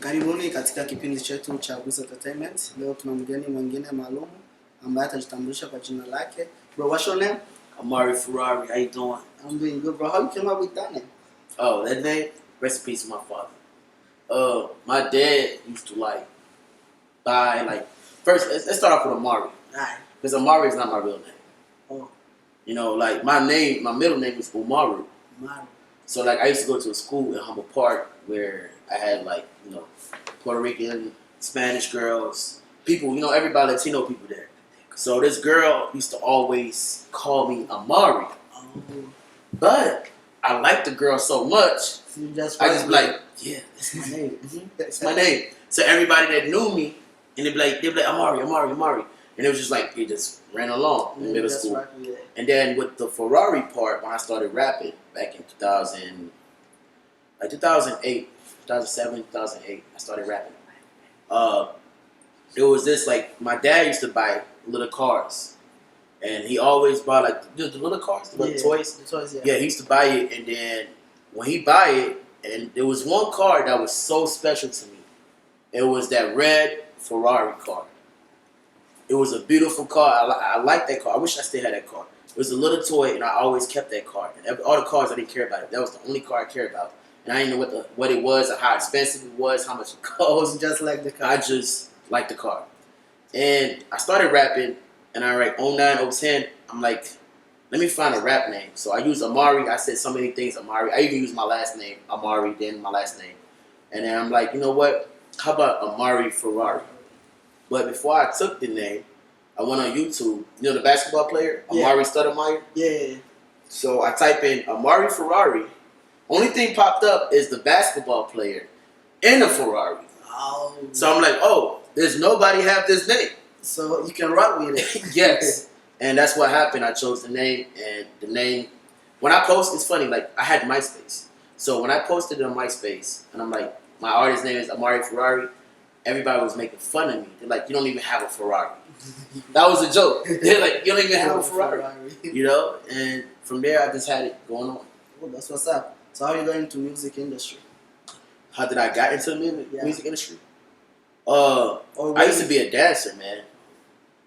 Karibuni katika kipindi chetu cha Gusa Entertainment. Leo tuna mgeni mwingine maalum ambaye atajitambulisha kwa jina lake. Bro, what's your name? Amari Ferrari. How you doing? I'm doing good, bro. How you came up with that name? Oh, that name? Rest in peace to my father. My dad used to buy first. Let's start off with Amari. Right. Because Amari is not my real name. Oh. You know, like my middle name is Umaru. Umaru. So I used to go to a school in Humboldt Park where I had Puerto Rican, Spanish girls, people, everybody Latino people there. So this girl used to always call me Amari. Oh. But I liked the girl so much, So I just be like, yeah, that's my name. That's my name. So everybody that knew me, and they'd be like, Amari. And it was just it just ran along in middle school. Right, yeah. And then with the Ferrari part, when I started rapping back in 2008, 2007, 2008, I started rapping. It was this, my dad used to buy little cars. And he always bought, the little cars, the little toys. The toys, yeah. Yeah, he used to buy it. And then when he buy it, and there was one car that was so special to me. It was that red Ferrari car. It was a beautiful car. I liked that car. I wish I still had that car. It was a little toy, and I always kept that car. And all the cars, I didn't care about it. That was the only car I cared about. And I didn't know what it was, or how expensive it was, how much it cost. Just like the car. I just liked the car. And I started rapping, and I 09, 010, I'm like, let me find a rap name. So I used Amari. I said so many things, Amari. I even used my last name, Amari, then my last name. And then I'm like, you know what? How about Amari Ferrari? But before I took the name, I went on YouTube. You know the basketball player, Amari Stoudemire? Yeah. So I type in Amari Ferrari. Only thing popped up is the basketball player and a Ferrari. Oh. So I'm like, oh, there's nobody have this name. So you can rock with it. Yes. And that's what happened. I chose the name, and the name, when I post, it's funny, I had MySpace. So when I posted it on MySpace, and I'm like, my artist name is Amari Ferrari, everybody was making fun of me. They're like, you don't even have a Ferrari. That was a joke. They're like, you don't even have a Ferrari. And from there, I just had it going on. Oh, that's what's up. So how are you going into music industry? How did I get into the music industry? I used to be a dancer, man.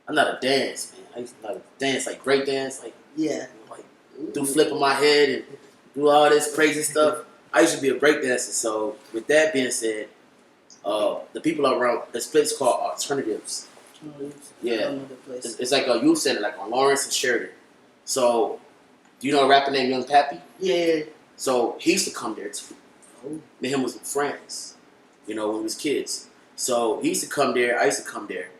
I'm not a dance, man. I used to dance, break dance, do flip on my head and do all this crazy stuff. I used to be a break dancer. So with that being said, the people around this place called Alternatives. Yeah, it's like a youth center, on Lawrence and Sheridan. So, do you know a rapper named Young Pappy? Yeah. So he used to come there too. Oh. Me and him was friends, when we was kids. So he used to come there. I used to come there,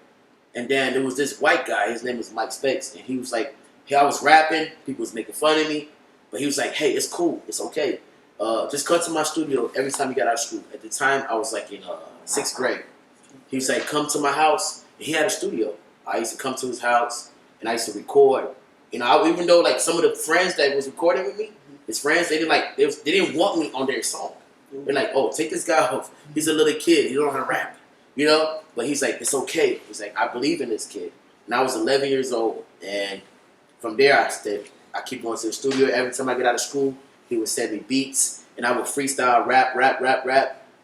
and then there was this white guy. His name was Mike Spex, and he was like, "Hey, I was rapping. People was making fun of me, but he was like, hey, it's cool. It's okay. Just come to my studio every time you got out of school." At the time, I was in 6th grade. He was like, come to my house. He had a studio. I used to come to his house, and I used to record. Even though some of the friends that was recording with me, his friends, they didn't want me on their song. They're like, oh, take this guy off. He's a little kid. He don't know how to rap, But he's like, it's okay. He's like, I believe in this kid. And I was 11 years old, and from there I keep going to the studio. Every time I get out of school, he would send me beats, and I would freestyle, rap.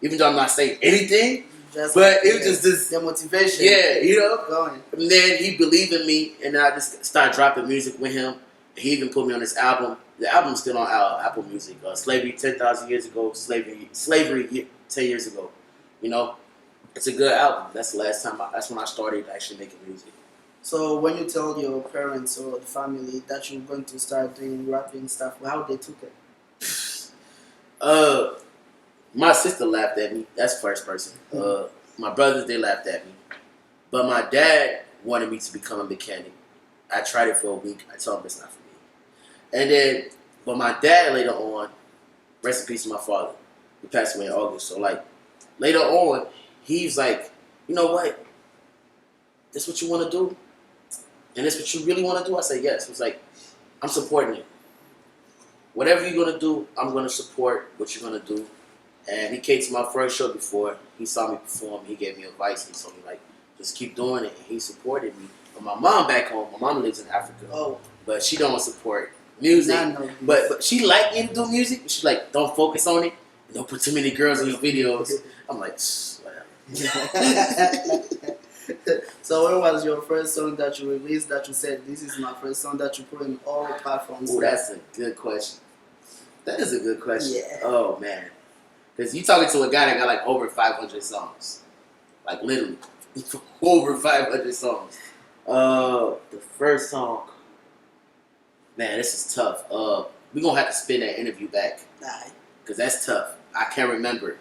Even though I'm not saying anything. But it was just this... The motivation. Yeah, Going. And then he believed in me, and I just started dropping music with him. He even put me on this album. The album's still on Apple Music. Slavery 10,000 years ago. Slavery 10 years ago. It's a good album. That's the last time. That's when I started actually making music. So when you told your parents or the family that you were going to start doing rapping stuff, how they took it? My sister laughed at me. That's first person. My brothers, they laughed at me. But my dad wanted me to become a mechanic. I tried it for a week. I told him it's not for me. And then, but my dad later on, rest in peace to my father. He passed away in August. So later on, he's like, you know what? This what you want to do? And this what you really want to do? I said, yes. He's like, I'm supporting it. Whatever you're going to do, I'm going to support what you're going to do. And he came to my first show before. He saw me perform. He gave me advice. He told me, just keep doing it. And he supported me. But my mom back home, my mom lives in Africa. Oh. But she don't support music. But she liked me to do music. She's like, don't focus on it. Don't put too many girls in your videos. I'm like, whatever. So what was your first song that you released that you said, this is my first song that you put in all platforms? Oh, that's a good question. That is a good question. Yeah. Oh, man. Because you talking to a guy that got like over 500 songs. Like literally. Over 500 songs. The first song. Man, this is tough. We're going to have to spin that interview back. Alright. Because that's tough. I can't remember.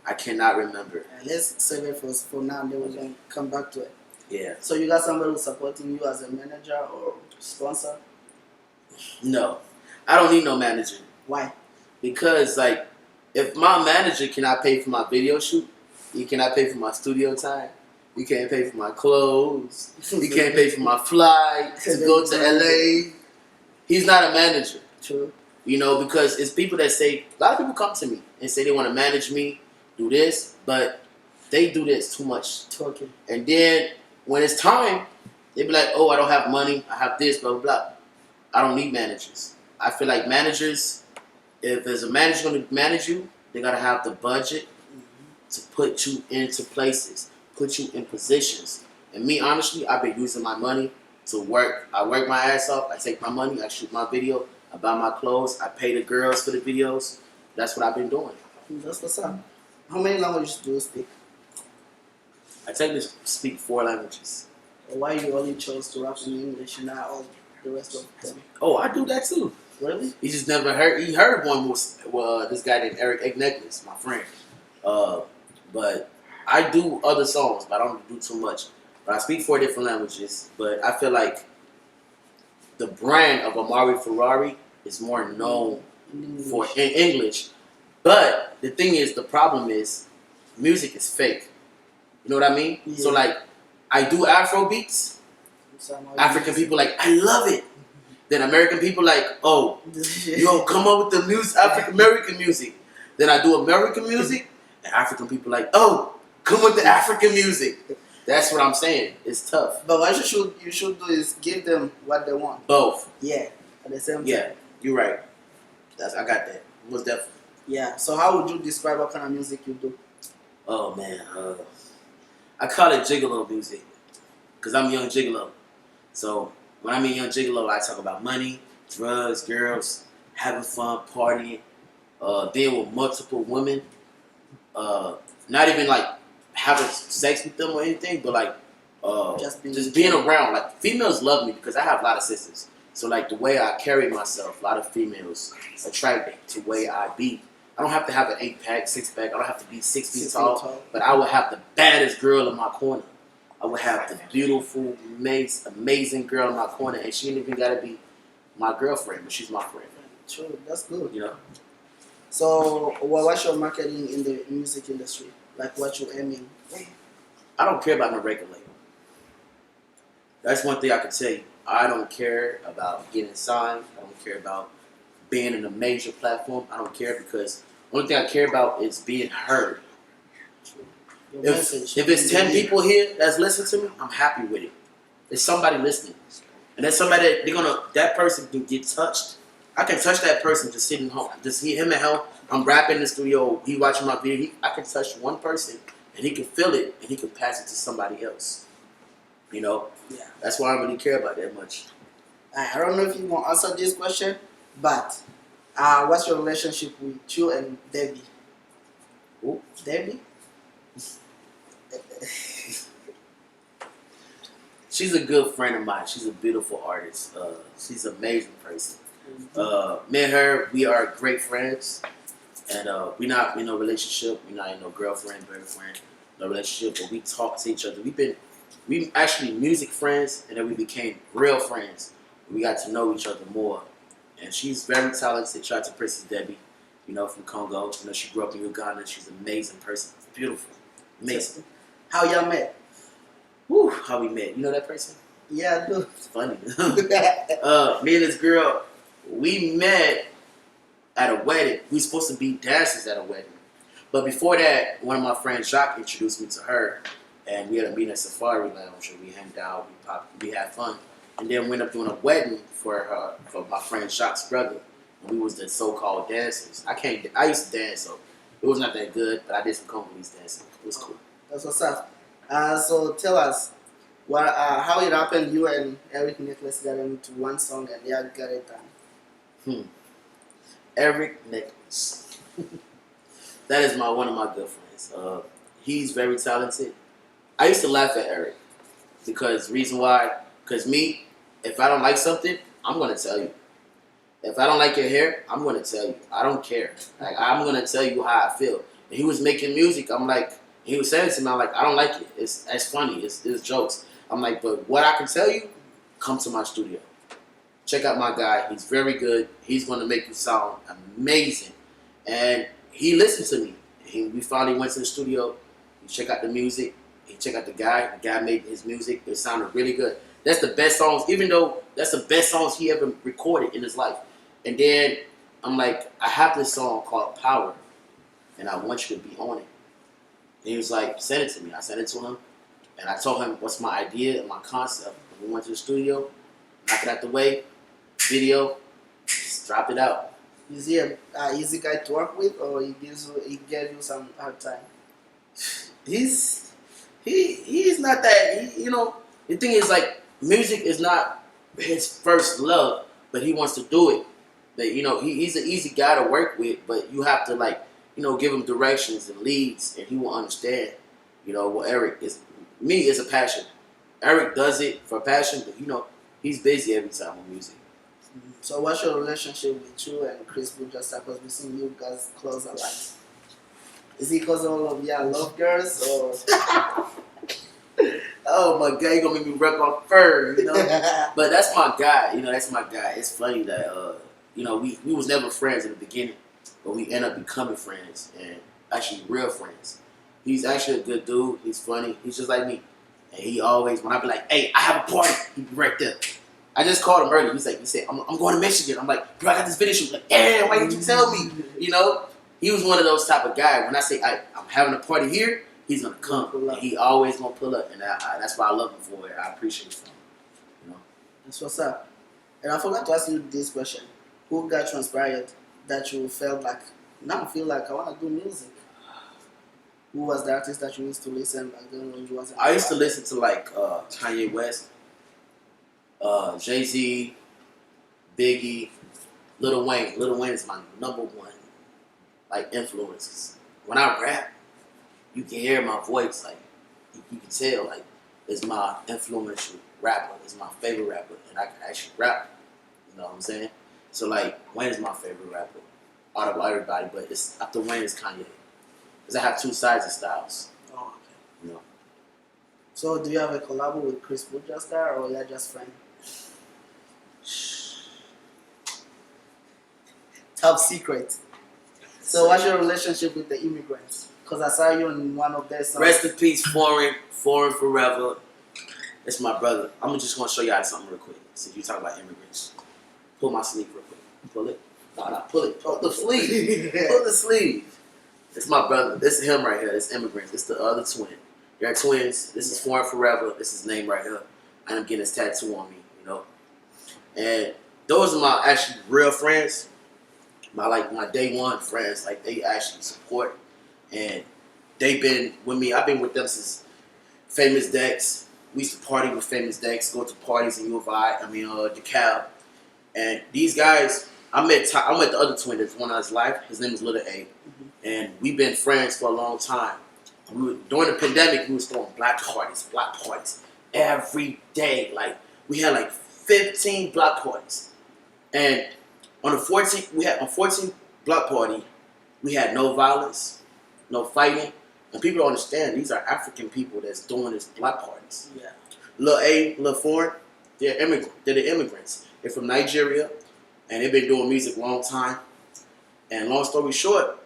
I cannot remember. Let's save it for now, then we're going to come back to it. Yeah. So you got somebody who's supporting you as a manager or sponsor? No. I don't need no manager. Why? Because, like, if my manager cannot pay for my video shoot, he cannot pay for my studio time, he can't pay for my clothes, he can't pay for my flight to go to LA, he's not a manager. True. You know, because it's people that say, a lot of people come to me and say they want to manage me, do this, but they do this too much. Talking. And then when it's time, they be like, oh, I don't have money, I have this, blah, blah, blah. I don't need managers. I feel like managers, if there's a manager going to manage you, they got to have the budget to put you into places, put you in positions. And me, honestly, I've been using my money to work. I work my ass off. I take my money. I shoot my video. I buy my clothes. I pay the girls for the videos. That's what I've been doing. That's what's up. How many languages do you speak? I technically speak 4 languages. Why you only chose to rap in English and not all the rest of them? Oh, I do that too. Really? He just never heard. He heard one was this guy named Eric Ignatius, my friend. But I do other songs, but I don't do too much. But I speak 4 different languages. But I feel like the brand of Amari Ferrari is more known for in English. But the thing is, the problem is, music is fake. You know what I mean? Yeah. So like, I do Afro beats. African people like, I love it. Then American people like, oh, yo, come up with the American music. Then I do American music, and African people like, oh, come with the African music. That's what I'm saying. It's tough. But what you should do is give them what they want. Both. Yeah. At the same time. Yeah, you're right. I got that. Most definitely. Yeah. So how would you describe what kind of music you do? Oh man, I call it gigolo music, cause I'm Young Gigolo. So when I'm in Young Gigolo, I talk about money, drugs, girls, having fun, partying, being with multiple women, not even like having sex with them or anything, but like just being around. Like females love me because I have a lot of sisters. So like the way I carry myself, a lot of females attract me to the way I be. I don't have to have an 8-pack, 6-pack. I don't have to be 6 feet tall. But I would have the baddest girl in my corner. I would have the beautiful, amazing girl in my corner, and she ain't even gotta be my girlfriend, but she's my friend. True, that's good. You know. So, what's your marketing in the music industry? Like, what you aiming? I don't care about no record label. That's one thing I can tell you. I don't care about getting signed. I don't care about being in a major platform. I don't care because the only thing I care about is being heard. If it's 10 people here that's listening to me, I'm happy with it. There's somebody listening. And there's somebody that person can get touched. I can touch that person just sitting home. Just see him at home. I'm rapping in the studio. He watching my video. I can touch one person and he can feel it and he can pass it to somebody else. You know? Yeah. That's why I don't really care about that much. I don't know if you want to answer this question, but what's your relationship with you and Debbie? Who? Debbie? She's a good friend of mine. She's a beautiful artist. She's an amazing person. Me and her, we are great friends. And we're not in no relationship. We're not in no girlfriend, boyfriend, no relationship. But we talk to each other. We actually music friends, and then we became real friends. We got to know each other more. And she's very talented. Shout out to Princess Debbie, from Congo. She grew up in Uganda. She's an amazing person. Beautiful. Amazing. How y'all met? Woo, how we met. You know that person? Yeah, I do. It's funny. Me and this girl, we met at a wedding. We were supposed to be dancers at a wedding. But before that, one of my friends, Jacques, introduced me to her. And we had a meeting at Safari Lounge. And we hanged out. We had fun. And then we ended up doing a wedding for my friend Jacques' brother. And we was the so-called dancers. I used to dance, so It was not that good, but I did some Congolese dancing. It was cool. That's what's up. So tell us, how it happened you and Eric Nicholas got into one song and yeah, got it done. Eric Nicholas. That is one of my good friends. He's very talented. I used to laugh at Eric because reason why, because me, if I don't like something, I'm gonna tell you. If I don't like your hair, I'm gonna tell you. I don't care. Like I'm gonna tell you how I feel. And he was making music. I'm like, he was saying to me, I'm like, I don't like it. It's funny. It's jokes. I'm like, but what I can tell you, come to my studio. Check out my guy. He's very good. He's gonna make you sound amazing. And he listened to me. We finally went to the studio. He checked out the music. He checked out the guy. The guy made his music. It sounded really good. That's the best songs, even though that's the best songs he ever recorded in his life. And then I'm like, I have this song called Power, and I want you to be on it. And he was like, send it to me. I sent it to him, and I told him what's my idea and my concept. And we went to the studio, knocked it out the way, video, just dropped it out. Is he a easy guy to work with, or he gave you some hard time? He's not that. The thing is, like, music is not his first love, but he wants to do it. But he's an easy guy to work with, but you have to give him directions and leads, and he will understand. What Eric is. Me is a passion. Eric does it for passion, but he's busy every time with music. So what's your relationship with you and Chris Buchester? Because we've seen you guys close a lot. Is it because all of y'all love girls, or? Oh my God, you gonna make me rep my fur, But that's my guy, that's my guy. It's funny that we was never friends in the beginning, but we end up becoming friends and actually real friends. He's actually a good dude. He's funny. He's just like me, and he always, when I be like, "Hey, I have a party," he'd be right there. I just called him earlier. He said, I'm going to Michigan. I'm like, bro, I got this video shoot. Like, damn, why didn't you tell me? He was one of those type of guys. When I say I'm having a party here, he's gonna come. And he always gonna pull up, and that's why I love him for it. I appreciate him. That's what's up. And I forgot to ask you this question: who got you inspired that you felt like now I feel like I want to do music? Who was the artist that you used to listen back then when you wasn't? I used to listen to Kanye West, Jay-Z, Biggie, Lil Wayne. Lil Wayne is my number one influence. When I rap, you can hear my voice, you can tell, it's my influential rapper. It's my favorite rapper, and I can actually rap. You know what I'm saying? So, Wayne is my favorite rapper out of everybody, but it's after Wayne is Kanye. Because I have two sides of styles. Oh, okay. So, do you have a collab with Chris Buchester, or you're just friends? Top secret. So, what's your relationship with the Immigrants? Because I saw you in one of their songs. Rest in peace, Foreign Forever. It's my brother. I'm just going to show y'all something real quick. Since you talk about Immigrants. Pull my sleeve real quick. Pull it. No, pull it. Pull the sleeve. Pull the sleeve. It's my brother. This is him right here. It's Immigrants. It's the other twin. They're twins. This is Foreign Forever. This is his name right here. And I'm getting his tattoo on me, And those are my actually real friends. My day one friends. They actually support. And they've been with me. I've been with them since Famous Dex. We used to party with Famous Dex, go to parties in DeKalb. And these guys, I met the other twin that's one of his life. His name is Little A. And we've been friends for a long time. During the pandemic, we was throwing block parties every day. We had 15 block parties. And on the 14th block party, we had no violence, no fighting. And people don't understand, these are African people that's doing these block parties. Yeah. Lil A, Lil Foreign, they're the immigrants. They're from Nigeria, and they've been doing music a long time. And long story short,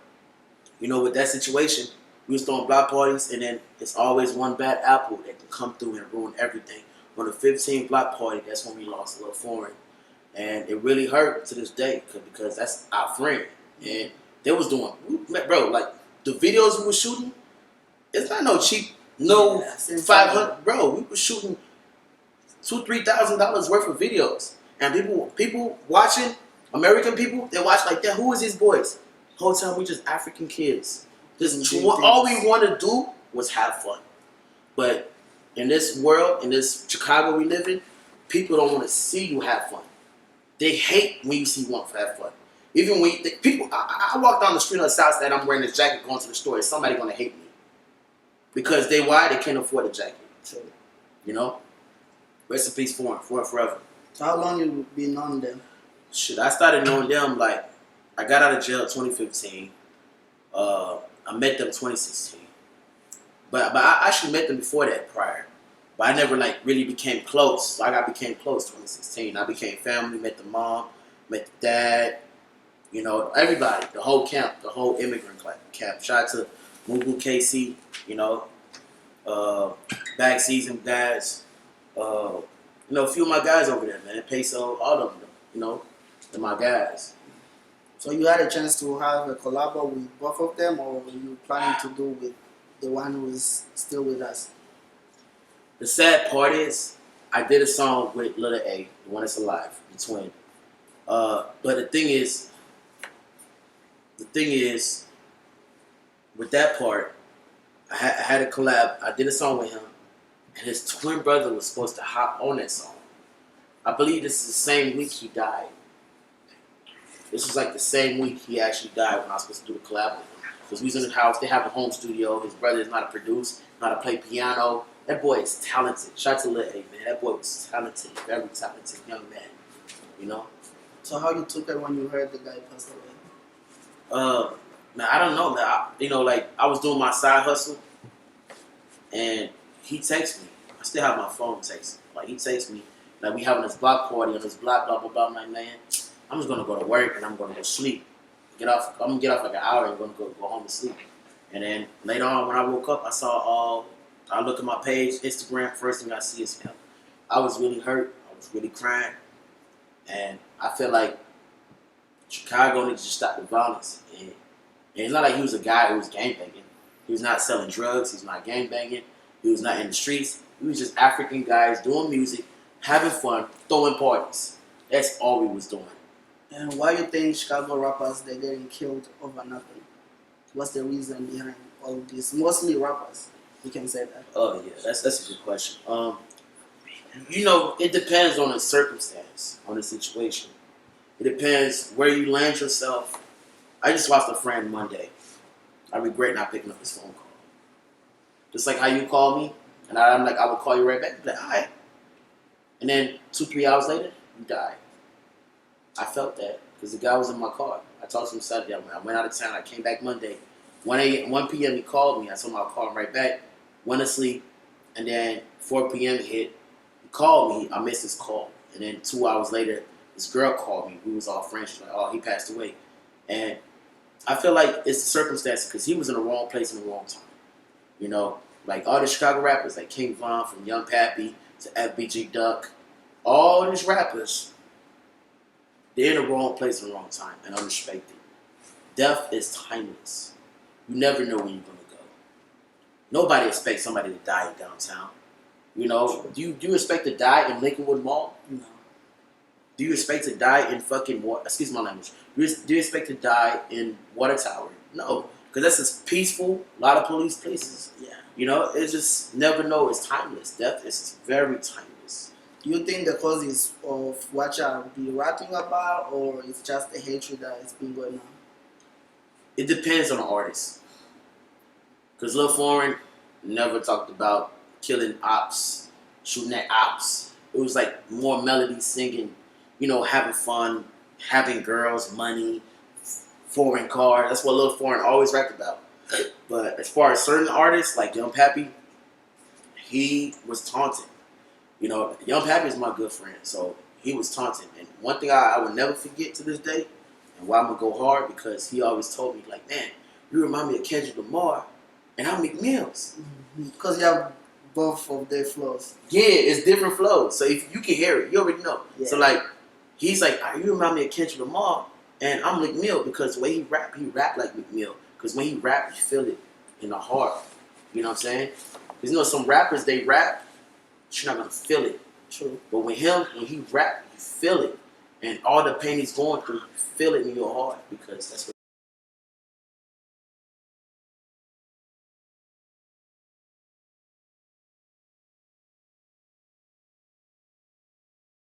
with that situation, we was throwing block parties, and then it's always one bad apple that can come through and ruin everything. On the 15th block party, that's when we lost Lil Foreign. And it really hurt to this day, because that's our friend. And they was doing, the videos we were shooting, it's not no cheap, no 500, bro. We were shooting $2,000-$3,000 worth of videos, and people watching, American people, they watch like that. Who is these boys? The whole time we just African kids All we want to do was have fun. But in this world, in this Chicago we live in, people don't want to see you have fun. They hate when you see one have fun. Even when I walk down the street on the south side, I'm wearing this jacket going to the store, is somebody going to hate me? Because they can't afford a jacket. So, you know? Rest in peace for forever. So how long you been on them? Shit, I started knowing them like, I got out of jail 2015. I met them 2016. But I actually met them before that, prior. But I never like really became close. So I became close 2016. I became family, met the mom, met the dad, you know, everybody, the whole camp, the whole immigrant camp. Shout out to Mugu KC, you know, back season guys, you know, a few of my guys over there, man. Peso, all of them, you know, they're my guys. So you had a chance to have a collab with both of them, or were you planning to do with the one who is still with us? The sad part is, I did a song with Little A, the one that's alive, the twin. But the thing is, with that part, I had a collab. I did a song with him, and his twin brother was supposed to hop on that song. I believe this is the same week he died. This was like the same week he actually died when I was supposed to do the collab with him. Because we was in his house, they have a home studio. His brother is not to produce, not to play piano. That boy is talented. Shout out to Lil A, man. That boy was talented, very talented young man. You know? So how you took it when you heard the guy passed away? Man, I don't know, man. I was doing my side hustle, and he texts me. I still have my phone text. Like, he texts me, like, we having this block party on this block, blah, blah, blah. I'm like, man, I'm just going to go to work, and I'm going to go sleep. I'm going to get off like an hour and go home and sleep. And then later on, when I woke up, I look at my page, Instagram, first thing I see is him. I was really hurt. I was really crying. And I feel like Chicago needs to stop the violence. And it's not like he was a guy who was gangbanging. He was not selling drugs. He's not gangbanging. He was not in the streets. He was just African guys doing music, having fun, throwing parties. That's all we was doing. And why you think Chicago rappers, they're getting killed over nothing? What's the reason behind all this? Mostly rappers, you can say that. Oh, yeah, that's a good question. You know, it depends on the circumstance, on the situation. It depends where you land yourself. I just lost a friend Monday. I regret not picking up his phone call. Just like how you call me, and I'm like, I would call you right back. Like, all right. And then 2-3 hours later, you died. I felt that because the guy was in my car. I talked to him Saturday. I went out of town. I came back Monday. 1 p.m. he called me. I told him I'll call him right back. Went to sleep. And then 4 p.m. hit. He called me. I missed his call. And then 2 hours later, this girl called me. We was all friends. She's like, oh, he passed away. And I feel like it's the circumstances because he was in the wrong place in the wrong time. You know, like all the Chicago rappers, like King Von from Young Pappy to FBG Duck, all these rappers, they're in the wrong place in the wrong time and unrespected. Death is timeless. You never know when you're going to go. Nobody expects somebody to die in downtown. You know, do you expect to die in Lincolnwood Mall? No. Do you expect to die in fucking, excuse my language, do you expect to die in Water Tower? No, because that's just peaceful, a lot of police places. Yeah. You know, it's just never know, it's timeless. Death is very timeless. Do you think the cause is of what you'll be rapping about, or it's just the hatred that has been going on? It depends on the artist. Because Lil Foreign never talked about killing ops, shooting at ops. It was like more melody singing, you know, having fun, having girls, money, foreign cars. That's what Lil Foreign always rapped about. But as far as certain artists like Young Pappy, he was taunting. You know, Young Pappy is my good friend, so he was taunting. And one thing I would never forget to this day, and why I'm going to go hard, because he always told me, like, man, you remind me of Kendrick Lamar, and I'm McMills. Because you have both of their flows. Yeah, it's different flows. So if you can hear it, you already know. Yeah. So, like, he's like, you remind me of Kendrick Lamar, and I'm McMill, because the way he rap like McMill. Because when he rap, you feel it in the heart. You know what I'm saying? Because, you know, some rappers, they rap, but you're not going to feel it. True. But when he rap, you feel it. And all the pain he's going through, you feel it in your heart, because that's what